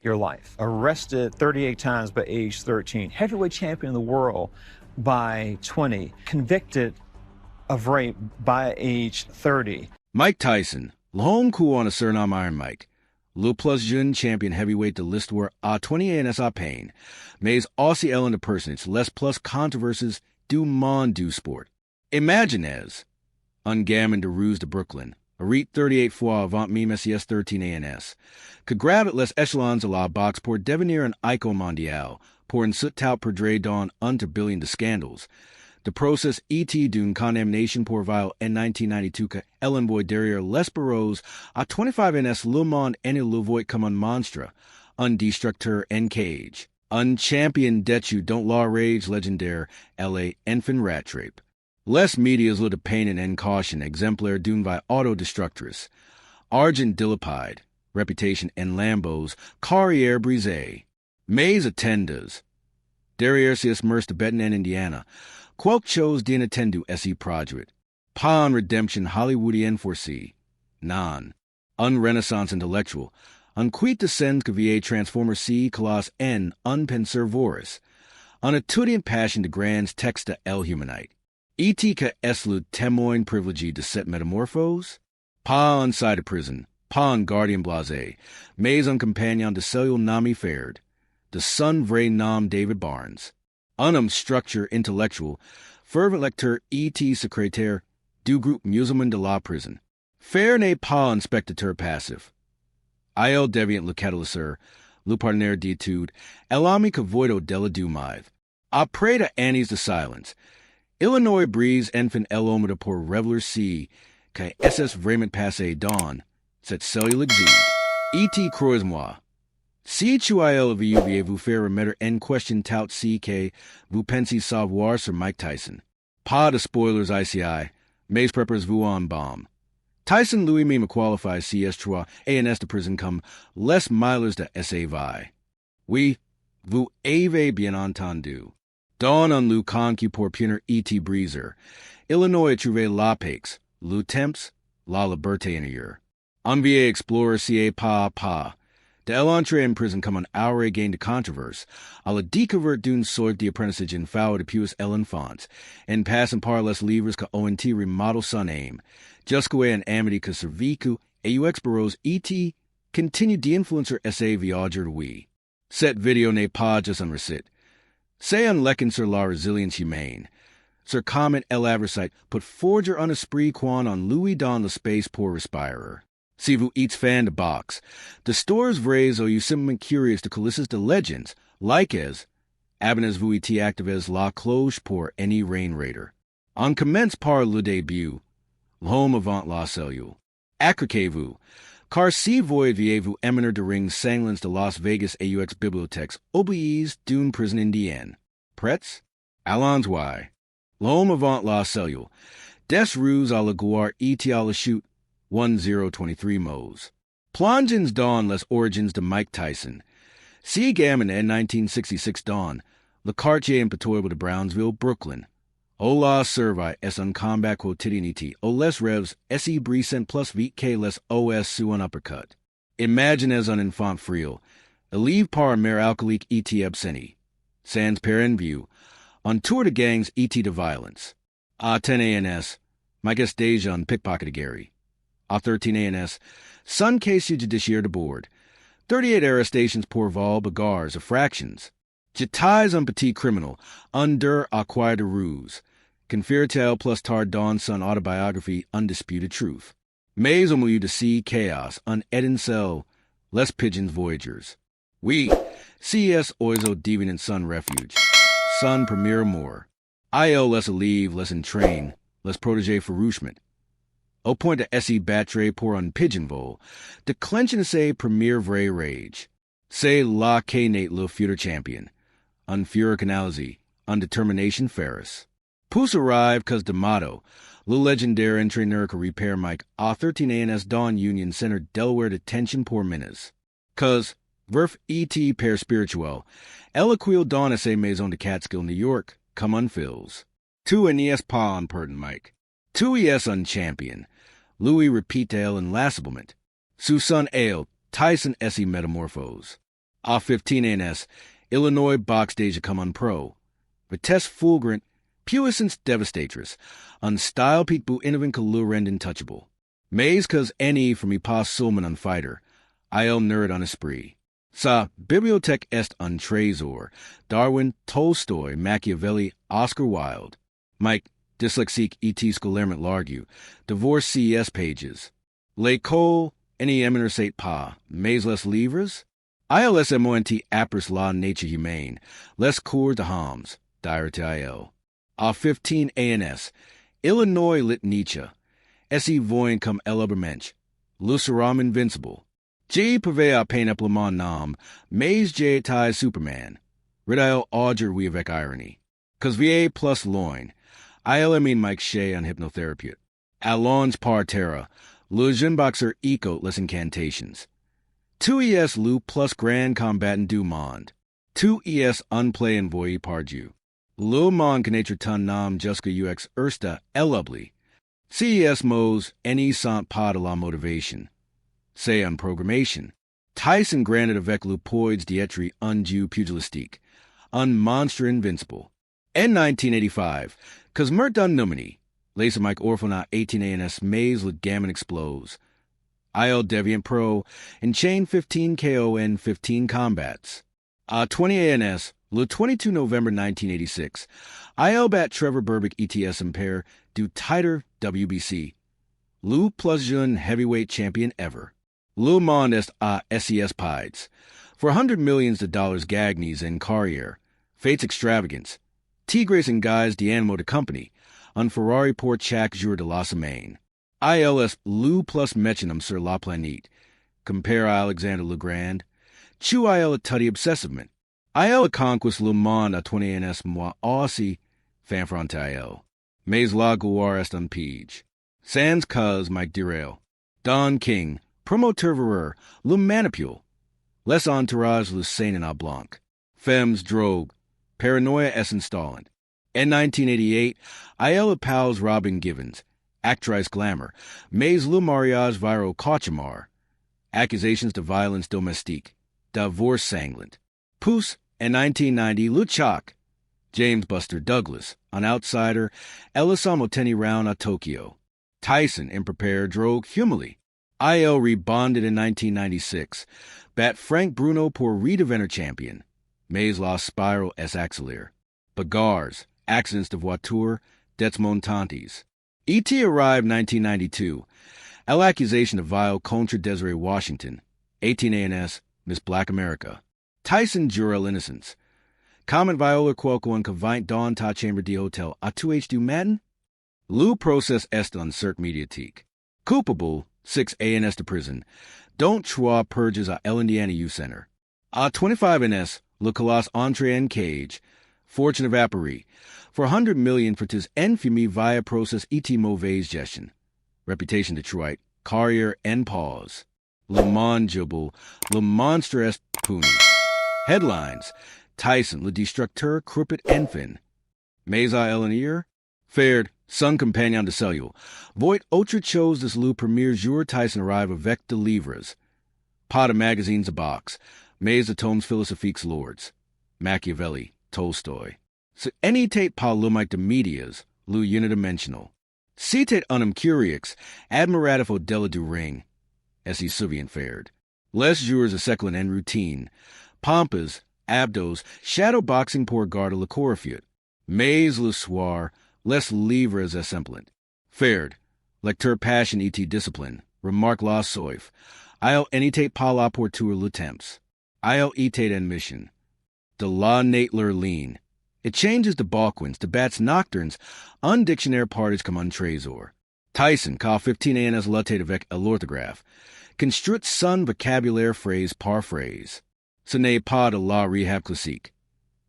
your life. Arrested 38 times by age 13. Heavyweight champion of the world by 20. Convicted of rape by age 30. Mike Tyson, Lahom Kuan Suriname Iron Mike. Le Plus Jeune champion heavyweight de l'histoire à 20 ans à pain. Mais aussi Ellen de personage, les plus controversies du monde du sport. Imaginez, un gamin de ruse de Brooklyn, arrête 38 fois avant même SES 13 ans, que grave les échelons de la boxe pour devenir un icon mondial, pour un soutien perdre dans un tourbillon de scandals. The process d'une condamnation pour viol en 1992 que Ellen voit derrière les barreaux à 25 ans le monde en le voit comme un monstre, un destructeur en cage, un champion déchu dont la rage légendaire elle enfant rat rape. Les medias le dépeignent en caution exemplaire d'une vie autodestructrice. Argent dilapide, reputation en lambos, carrière brisée. Mais attendas. Derrière ces mœurs de Benton en Indiana, quelque chose d'inattendu est produit. Pas une redemption hollywoodienne foresee. Non. Un renaissance intellectual. Un quid descends que vieille transformer si colosse en un penseur vorace. Un étudiant passion de grands textes el humanite. Et que est le témoin privilégié de cette métamorphose? Pas un side of prison, pas un gardien blasé, mais un compagnon de cellules nommé Farid, de son vrai nom David Barnes. Un homme structure intellectual, fervent lecteur et secrétaire du groupe musulman de la prison. Fair n'est pas un spectateur passif. Il devient le catalyseur, le partenaire d'étude, l'ami que voido della dumive. Après de années de silence, Illinois brise enfin l'homme pour révéler si que SS vraiment passé dans cette cellule exige. Et croise-moi. Si tu vous faire remettre en question tout si que vous pensez savoir sur Mike Tyson. Pas de spoilers ICI, mais preparez-vous en bombe. Tyson lui-même qualifie CS3 ANS de prison comme les milers de SAV. Oui, vous avez bien entendu. Dans un lucan qui pour punir et briser, Illinois trouvé la paix, le temps, la liberté en ailleurs. Envié explorer si pas. De l'entrée en prison comme un aure gain de controverse, à la découverte d'une sorte d'apprentissage en fao de pius l'enfant, en passant par les livres que ONT remodel son âme, jusqu'à un amity que survécu et UX Barrows et continue d'influencer sa viager oui. Cette vidéo n'est pas juste un recette. C'est un leçon sur la résilience humaine. Sur comment l'adversité peut forger un esprit quan on lui dans l'espace pour respirer. Si vous êtes fan de boxe, de stores vrais ou you simplement curious de coulisses de legends, like as, abonnez-vous et activez la cloche pour any rain raider. On commence par le début, l'homme avant la cellule. Accroquez-vous, car si voyez-vous éminer de rings sanglants de Las Vegas AUX bibliothèques oubliées d'une prison indienne. Prêts? Allons-y. L'homme avant la cellule. Des rues à la gloire et à la chute. 1023 Mose. Plongeons dans les origins de Mike Tyson. Si gamin en 1966 dans le quartier impitoyable de Brownsville, Brooklyn. O la survie es un combat quotidianité o les rêves si brisant plus vite que les os sous un uppercut. Imaginez un enfant frêle, élève par mère alcoolique et absenti. Sans père en vue, un tour de gangs et de violence. À 10 ans, Mike est déjà un pickpocketerie. À 13 ans, son casier judiciaire de board. 38 arrestations pour vol, bagarres, effractions. J'étais un petit criminel, under acquired de ruse. Confère-t-elle plus tard dans son autobiographie Undisputed Truth. Mais au milieu de si chaos, un étincelle, les pigeons voyagers. Oui, C.S. oiseau devenant son refuge. Son premier amour. I.O. les élèves, les entraîne, les protégés farouchement. Au point de s'y battre pour un pigeon vol, de clencher ses premier vrai rage. C'est là qu'est né le futur champion. Un fureur canalisé, un determination ferris. Pousse arrive cause de motto, le légendaire entraîneur que repère Mike à 13 ans dans Union Center Delaware Detention pour Minas. Cause, verf et père spirituel, eloquil dans sa maison de Catskill, New York, comme un fils. Tu n'y pas un pardon, Mike. Tu y es un champion. Louis repeat l'enlacement. Sous son ale, Tyson s'y métamorphose. A15 ANS, Illinois box deja come on pro. Vitesse fulgurant, puissance devastatress, on style peak bu innovant kalurend intouchable. Maze cause NE from Ipas Sulman on fighter, IL nerd on esprit. Sa bibliothèque est un trésor, Darwin, Tolstoy, Machiavelli, Oscar Wilde. Mike, dyslexique et scolairement l'argue, divorce CES pages. L'école, any eminent pas, mais les livres? ILSMONT apres la nature humaine, les cours de Hams, dire til. A15 ANS, Illinois lit Nietzsche, SE voin cum Elbermensch, Luceram invincible. G purvey a pain applement nam, mais J tie Superman. Ridile auger we avec irony. Cause VA plus loin. IL mean Mike Shea on hypnotherapy. Allonge par terra. Le jeune boxer eco les incantations. 2 ES Lou plus grand combatant du monde. 2 ES unplay and voy par Dieu. Le monde connaître ton nom jusqu'à UX ersta elubly. CES mos any sant pas de la motivation. Say on programmation. Tyson granted avec le poids dietri undue pugilistique. Un monstre invincible. En 1985, cause mert dun numini. Laser Mike Orphana 18 ANS maze le gammon explodes. IL Deviant Pro and Chain 15 KON 15 combats. 20 ANS, le 22 November 1986. IL Bat Trevor Burbick ETS Impair do tighter WBC. Lou plus jeune heavyweight champion ever. Le monde est à SES Pides. For $100 million Gagnes and Carrier. Fates extravagance. Tigres and guys d'animo de company. On Ferrari pour chaque jour de la semaine. ILS Lou plus Mechanum sur la planète. Compare Alexander Legrand. Chu IL a tutty obsessivement. IL a conquest le monde à 20 ans moi aussi fanfront IL. Mais la gloire est un pige. Sans cause Mike Derail. Don King. Promoteur verreur, le manipule. Les entourage le saint en blanc. Femmes drogue. Paranoia es installant. In 1988, IL pals Robin Givens. Actrice glamour. Mais le mariage viro cauchemar. Accusations de violence domestique. Divorce sanglant. Pousse, in 1990, Luchak. James Buster Douglas, an outsider. Elisamo Tenny round à Tokyo. Tyson, imprepared, drogue humility. IL rebonded in 1996. Bat Frank Bruno pour redeventer champion. Mais la spiral es accélère. Bagarres, accidents de voiture, debts montantes. ET arrived 1992. L'accusation of vile contre Desiree Washington. 18 ANS, Miss Black America. Tyson jurel innocence. Common viola quoco en convint don ta chamber de hotel a 2H du matin? Lou process est on cirque mediatique. Culpable, 6 ANS to prison. Don't trois purges à El Indiana U Center. 25 NS, le colosse entre en cage. Fortune of Apparie. For $100 million for tis infamy via process et mauvaise gestion. Reputation Detroit. Carrier en pause. Le Mondiable. Le monstre est puni. Headlines. Tyson, le destructeur croupet enfin. Mais à Elenier. Farid, son compagnon de cellule. Voit autre chose des le premier jour Tyson arrive avec de livres. Pas de magazines a box. Mais de tomes philosophiques lords. Machiavelli, Tolstoy. So any tate pa lumite de medias, lu unidimensional. Citate unum curioux, admiratif odella du ring. S.E. Suvian fared. Les jours a seclin en routine. Pampas, abdos, shadow boxing pour garde le corifute. Mais le soir, les livres assemblant. Fared. Lecteur passion et discipline. Remarque la soif. I'll enitate pa la porteur le temps. I'll etate en mission. De la natler lean. It changes the Balkwins, the bats nocturnes, undictionnaire parties comme un trésor. Tyson, ca 15 ans latte avec a l'orthographe. Construit son vocabulaire phrase par phrase. Ce n'est pas de la rehab classique.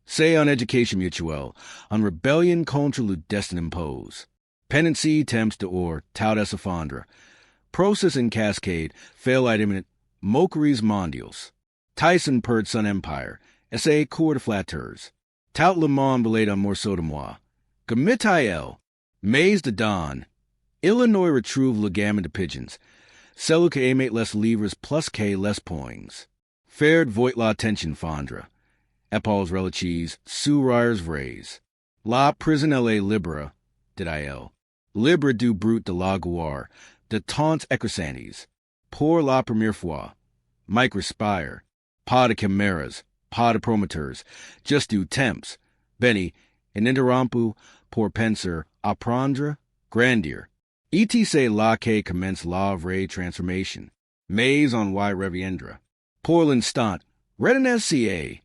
C'est en éducation mutuelle, en rebellion contre le destin impose. Penancy temps de or, tout à s'effondre. Process in cascade, fail at imminent, moqueries mondials. Tyson purred son empire, essay cour de flatteurs. Tout le monde belait un morceau de moi. Gomitael, mais de don. Illinois retrouve le gamin de pigeons. Celui que émet les livres plus que les poings. Farid voit la tension fondre. Epaules reliches, sourires vrais. La prison la libera, dit il. Libre du brut de la gloire, de taunts ecrasantes. Pour la première fois. Mike respire. Pas de chimeras, pas de promoteurs, just du temps. Benny, ininterrompu pour penser, apprendre, grandir. Et la que commence la vraie transformation. Mais on y reviendra. Pour l'instant, retenez ca.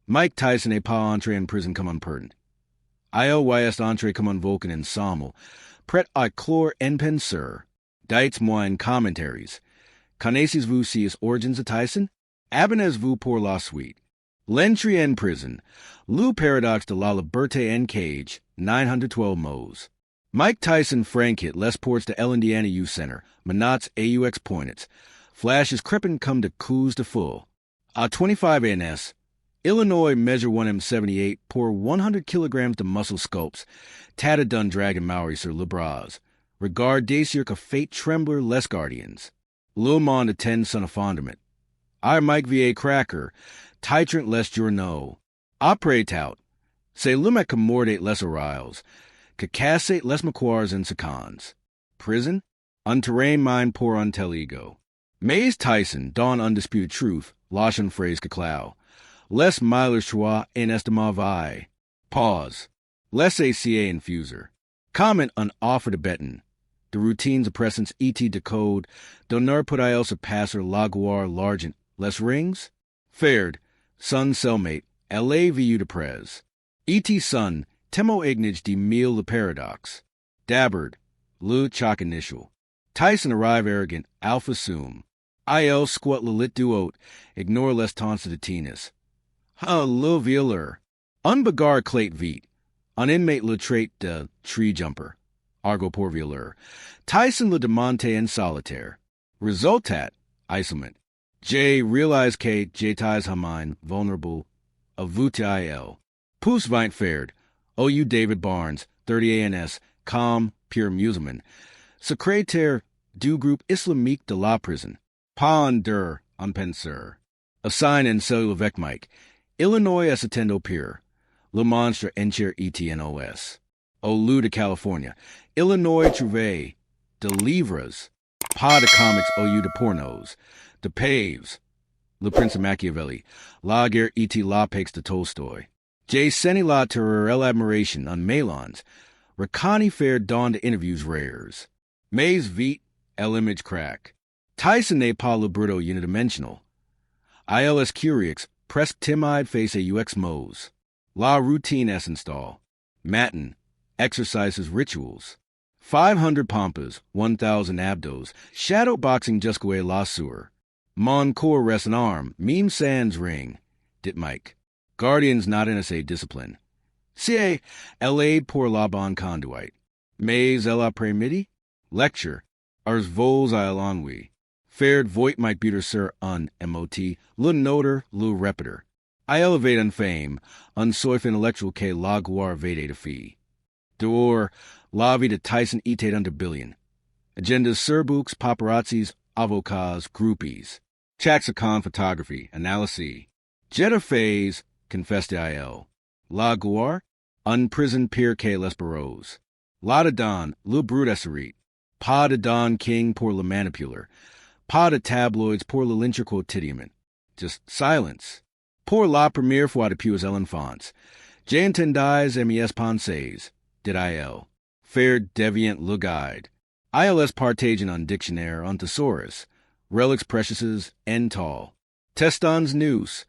Mike Tyson n'est pas entré en prison comme un perdant. Il y est entré comme un volcan ensemble, prêt à clore en penseur. Dites-moi en commentaires. Connaissez-vous ses origins de Tyson? Abonnez-vous pour la suite. L'entrée en prison. Le paradoxe de la liberté en cage. 912 mots. Mike Tyson franquit les portes de l'Indiana U Center. Menottes aux points. Flashes creeping come de coups de feu. À 25 ans, Illinois measure 1m78 pour 100 kilograms de muscle sculpts. Tata dun dragon Maori sur le bras. Regardez sur que fate trembler les gardiens. Le monde attend son effondrement. Mike va cracker, titrant les journaux. Après tout, c'est le mec que mordate les oreilles, que cassate les mâchoires en secondes. Prison? Un terrain mine pour un tel ego. Mais Tyson, dans undisputed truth, lâche une phrase que clow. Les milers choix inestimable. Pause. Laissez ca infuser. Comment un offer de betten. The routines of presence et decode, donner pour il se passer l'aguar l'argent. Les rings? Farid, son Cellmate, la vu de prez. Et son, temo ignage de mille le paradoxe. Dabbard, le choc initial. Tyson arrive arrogant, alpha sum. Il squat le lit du haut, ignore les taunts de tennis. Le violeur. Unbegar clate vite. Un inmate le trait de tree jumper. Argo pour violeur. Tyson le demonte en solitaire. Resultat, isolement. J realize que j'étais humain, vulnerable, avouti il. Pousse vint Farid. OU David Barnes, 30 ANS, calm, pure musulman. Secrétaire du groupe islamique de la prison. Pas un penseur. Assign en cellular avec Mike. Illinois es attendo pure. Le monstre encher ETNOS. Au lieu de California. Illinois trouvé. De livres. Pas de comics OU de pornos. De paves. Le Prince of Machiavelli. La guerre et la paix de Tolstoy. J. Seni la terreur admiration on Melons. Racani Farid dawn de interviews rares. Mais vite, image crack. Tyson n'est pas le brutto unidimensional. ILS curieux, presque timide face à UX mots. La routine es install. Matin, exercises rituals. 500 pampas, 1,000 abdos, shadow boxing jusqu'à la sueur. Mon corps reste en arme, meme sans ring, dit Mike. Guardians not in a discipline. C'est l'aide pour la bonne conduite. Mais l'après-midi? Lecture. Ars vols à l'ennui. Farid voit Mike buter sur un MOT, le noter, le repeter. I elevate en fame, un soif intellectual que la gloire vede de fee. Dehors, la vie de Tyson etate under billion. Agendas surbooks, paparazzis, avocats, groupies. Chaxicon photography, analysis. Jetta phase, confessed il. La gloire, unprisoned peer que les barreaux. La de don, le brutesserie. Pas de don king pour le manipuler. Pas de tabloids pour le lyncher quotidian. Just silence. Pour la première fois depuis l'enfance. J'entendais mes pensées, dit il. Farid deviant le guide. ILS partageant en dictionnaire en thesaurus. Relics preciouses en tall. Testons nous.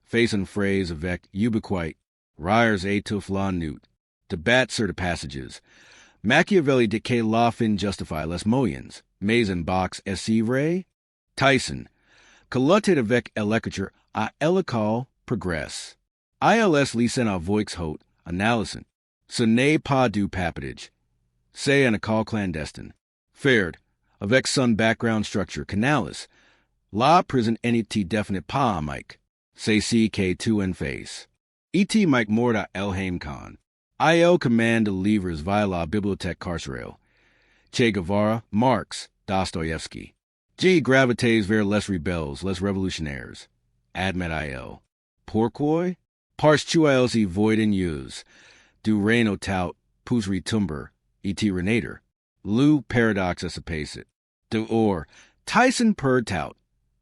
Face and phrase avec ubiquite. Ryers étouffe la newt. Debat sur de passages. Machiavelli de que la fin justify les moyens. Mais en box est vrai? Tyson. Colloted avec l'écriture à l'école progresse. ILS lycée à voix haute, analysant. Ce n'est pas du papatage. C'est une école clandestine. Farid, avec son background structure, canalis. La prison n'était definite pas Mike. C'est si que tu en face. Et Mike mord à Elhaim Khan. Il commande livres via la bibliothèque carcérale. Che Guevara, Marx, Dostoevsky. G gravites vers les rebelles, les révolutionnaires. Admet il. Pourquoi? Parce tu ilsi void in use. Du reino tout, pus retumber, et renator. Lu paradox essapacit. De or, Tyson per tout.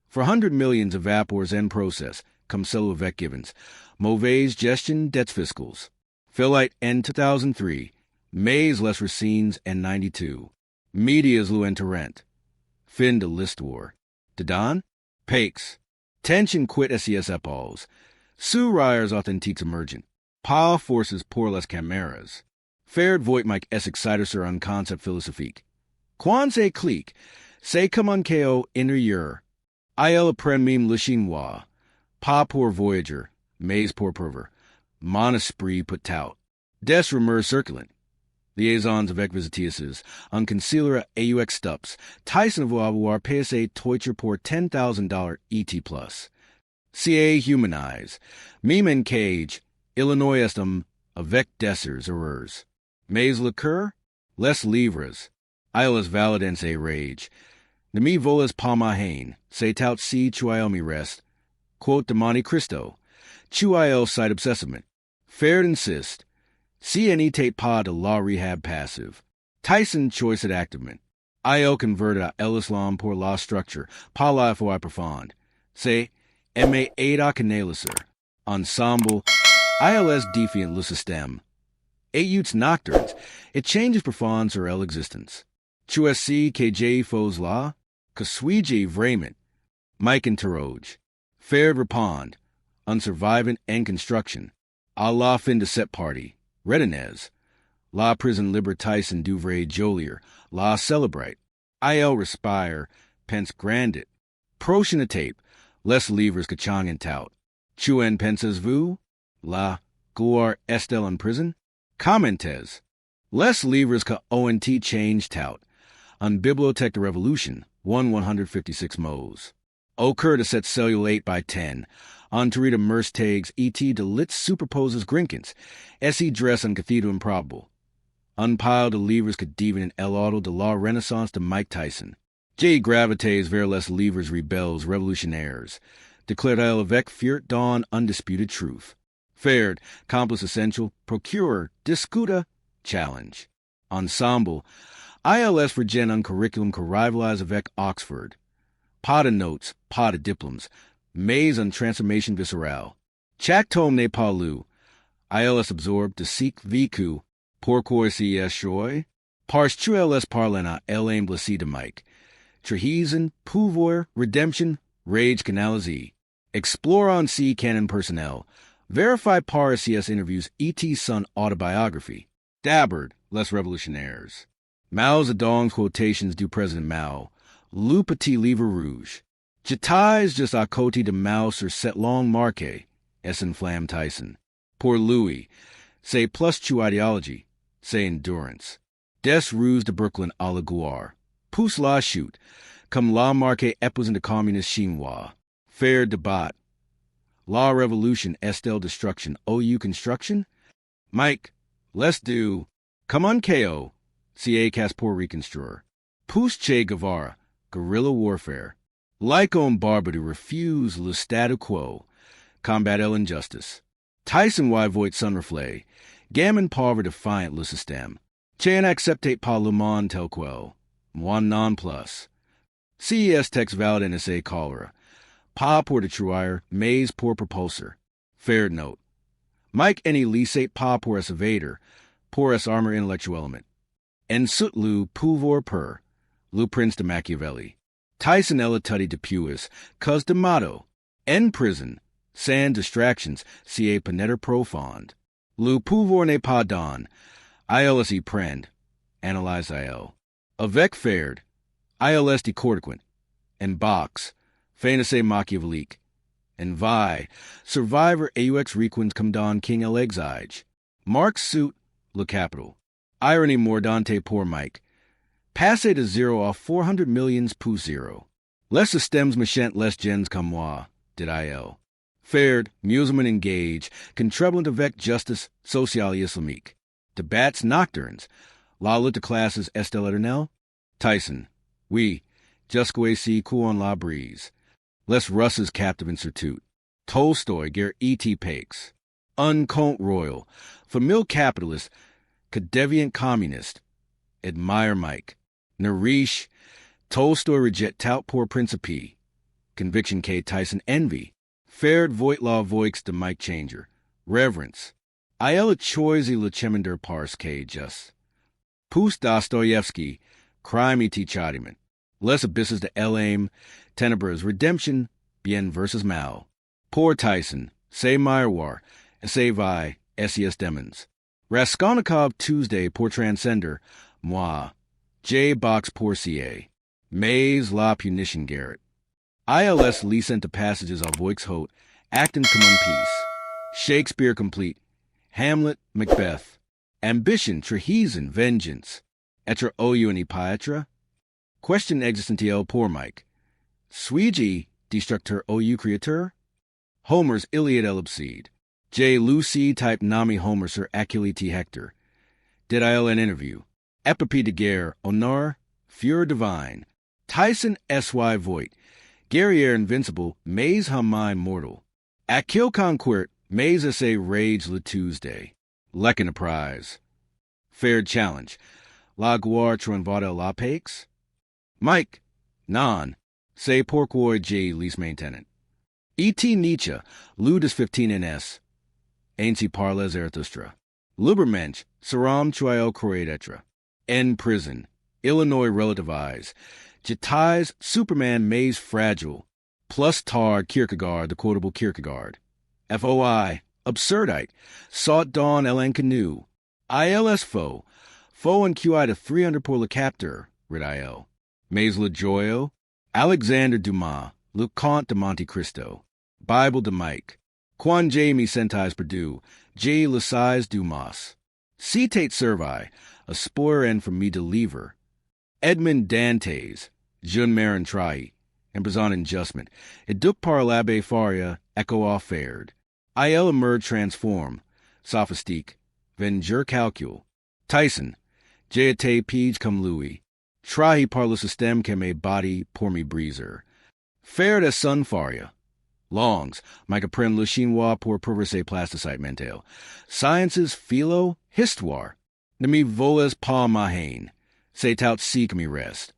For 100 millions of vapors en process, cum cello vec givens. Mauvaise gestion debts fiscals. Philite N 2003. Mays les racines N 92. Medias lu enterrent. Fin de list war. De don? Pakes. Tension quit SES epols. Sue Ryers authentiques emergent. Pa forces pour les cameras. Farid voit Mike es exciter un concept philosophique. Quan se clique. Se comme un ko intérieur. Il apprend mime le chinois. Pa pour voyager. Mais pour perver. Mon esprit put tout. Des rumeurs circulant. Liaisons avec visitieuses. Un concealer aux stups. Tyson va avoir PSA Toicher pour $10,000 ET+. CA humanize. Mime en cage. Illinois estum avec dessers erreurs. Mais liqueur? Les livres. Iles validens a rage. Ne me voles palma hain. Se tout si chuil me rest. Quote de Monte Cristo. Chuil site obsessiment. Farid insist. CNE tate pa de law rehab passive. Tyson choice at activement. IL converted a el Islam pour law structure. Pa la foi profonde. Say, MA ada canaliser. Ensemble. ILS defiant le système. Eight nocturnes. It changes profonds or el existence. QSC KJ faux la. Kasuiji vrament. Mike interroge. Farid repond. Unsurvivant and construction. Allah fin de set party. Redinez. La prison liber Tyson Duvray Jolier. La celebrate. IL respire. Pence grandit. Protion tape. Les livres kachang and tout. Chuen penses vous? La guar estel en prison? Commentes. Les livres ka ONT change tout. On Bibliotech de Revolution. 156 mots. Occur to set cellulate by 10. On to read a merce tags et de lit superposes grinkins. Se dress on cathedral improbable. Unpiled de livres cadiven in el auto de la renaissance de Mike Tyson. J gravites vers les livres rebels revolutionnaires. Declared il avec fiat dawn undisputed truth. Fared, complice essential, procurer, discuta, challenge. Ensemble, ILS for gen on curriculum co rivalize avec Oxford. Pas de notes, pas de diploms, mais on transformation viscérale. Chaque tome n'est pas lu. ILS absorbed de seek vécu, pourquoi ces choix? Parce tu LS parlant à l'aim blessé de Mike. Treason, pouvoir, redemption, rage canaliser. Explore on C canon personnel. Verify par CS interviews E.T. Son autobiography. Dabbard, Les Revolutionnaires. Mao Zedong's quotations du President Mao. Le Petit Livre Rouge. Jetais just à côté de Mao sur cette longue marque. S. Flam Tyson. Pour Louis. C'est plus tu idéologie. C'est endurance. Des rues de Brooklyn à la Gouard. Pousse la chute. Comme la marque épousin de communist chinois. Fair débat. La revolution estel destruction OU construction? Mike, let's do. Come on KO. CA Caspor reconstruer. Pousse Che Guevara. Guerrilla warfare. Like on barber to refuse le statu quo. Combat el injustice. Tyson y voit son reflet. Gammon pauvre defiant le système. Chan acceptate pas le monde tel quel. Moi non plus. CES text valid NSA cholera. Pa pour de truire, mais pour propulsor. Fair note. Mike any lisate pa pour es evader, pour es armor intellectual element. En sut lu pouvoir per, lu prince de Machiavelli. Tyson ella tutty de puis, cuz de motto. En prison, sans distractions, ca penetter profonde. Lu pouvoir n'est pas don. ILS y prend. Analyze IL. Avec fared. ILS decortiquent. En box. Fantasy Machiavellique. And Vi, Survivor AUX Requins come don King el exige. Mark's suit, le capital. Irony mordante poor Mike. Passe to zero off 400 millions pou zero. Les systems machent les gens comme moi, did IL. Fared, musement engage, contreblant avec justice sociale islamique. Debats nocturnes. La lutte de classes est l'éternel? Tyson. Oui, jusqu'où si couon la brise. Les Russ's captive in surtout. Tolstoy, ger E.T. Pakes. Uncont royal. Famil capitalist. Kadeviant communist. Admire Mike. Nareesh. Tolstoy reject tout pour principe. Conviction K. Tyson envy. Farid Voitlaw Voix de Mike Changer. Reverence. Ayela Choisy Lechemender Pars K. Just. Pus Dostoevsky. Crime et Chadiman. Les Abysses de Elaim. Tenebras Redemption. Bien versus Mal. Poor Tyson. Say Meyerwar. Say Vi. SES Demons. Raskolnikov Tuesday pour Transcender. Moi. J. Box pour CA. Maze La Punition Garrett. ILS Licenta Passages of Voix Haute. Acton Common Peace. Shakespeare Complete. Hamlet, Macbeth. Ambition, Treheson, Vengeance. Etra OU and Pietra. Question existentiel pour Mike. Sweegie, Destructor OU Creator. Homer's Iliad Ellipside. J. Lucy type Nami Homer Sir Aculity Hector. Did I an interview? Epopee de Guerre, Honor, Fure Divine. Tyson S.Y. Voigt. Guerriere Invincible, Maze Hamai Mortal. Akil Conquert, Maze S.A. Rage Le Tuesday. Lecken a Prize. Fair Challenge. La Guar Tronvada La Pakes. Mike. Non. Say Porkwoy J. Lease Maintenance. E.T. Nietzsche, Ludus 15NS. Ainsi Parla Zarathustra. Lubermensch, Saram Chuael Croadetra. N. Prison. Illinois Relativize. Jitais, Superman Maze Fragile. Plus Tar Kierkegaard, the Quotable Kierkegaard. FOI, Absurdite. Sought Dawn Ellen Canoe. ILS Foe. Foe and QI to 300 pour le Captor, Rid IL. Maze Le Joyo. Alexander Dumas. Le Comte de Monte Cristo. Bible de Mike. Quan Jamie Sentais Purdue. J. Lesise Dumas. Cetate Servi. A spoiler end from me to lever. Edmund Dantes. Jean Marin Trai. Embrazon Adjustment. Eduk par l'Abbé Faria. Echo off fared. Il emerge transform. Sophistique. Venger calcul. Tyson. Jate Page cum Louis. Trahi par le système que me body pour me breezer. Fared as sun faria. Longs. Mike apprend le chinois pour perverser plasticite mental. Sciences philo. Histoire. Ne me voles pas mahane. C'est tout si que me rest.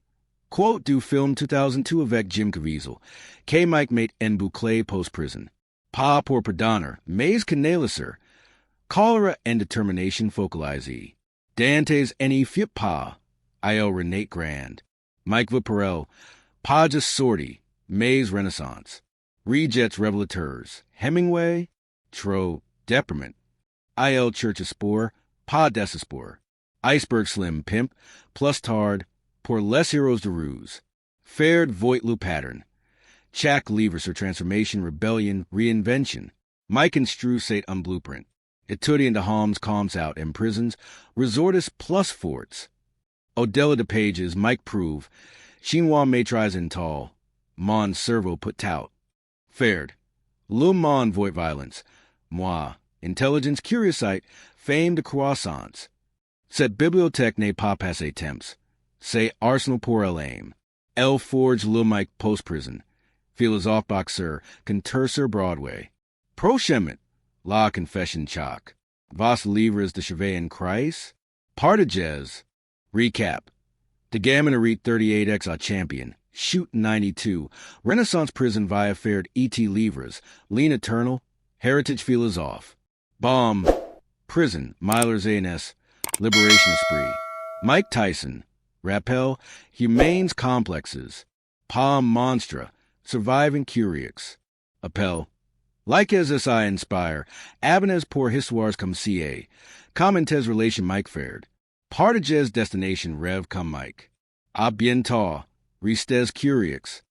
Quote du film 2002 avec Jim Caviezel. K. Mike mate en boucle post-prison. Pa pour pardonner. Maze canaliser. Cholera and determination focalize. Dantes any fit pa. Il Renate Grand. Mike Viparel. Pa just sortie. Maze Renaissance. Rejets Revelateurs. Hemingway. Tro. Depriment. Il Church of Spore. Pa Desispore. Iceberg Slim Pimp. Plus Tard. Pour less heroes to ruse. Fared Voitlu Pattern. Chak Levers or Transformation, Rebellion, Reinvention. Mike and Strew Sate Unblueprint. Etudiant de Holmes calms out and prisons. Resortus plus forts. Odella de Pages, Mike Prove. Chinois Maitrise and Tall. Mon Servo put tout. Fared. Le Mon Voit Violence. Moi. Intelligence Curiosite. Fame de Croissants. Cette bibliothèque n'est pas passé temps. Say Arsenal pour Elaim. L. Forge Le Mike Post Prison. Philosophe Boxer. Conterser Broadway. Prochement. La Confession Chalk. Vos Livres de Chevet and Christ. Partages. Recap. De Gammon Arete 38X a Champion. Shoot 92. Renaissance Prison via Fared E.T. Livres. Lean Eternal. Heritage Philosophe. Bomb. Prison. Milers A&S. Liberation Spree. Mike Tyson. Rappel. Humanes Complexes. Palm Monstra. Surviving Curix. Appel. Like as I inspire. Avenes pour histoires comme CA. Commentes relation Mike Fared. Partages destination Rev come Mike. A bientôt. Restes Curix.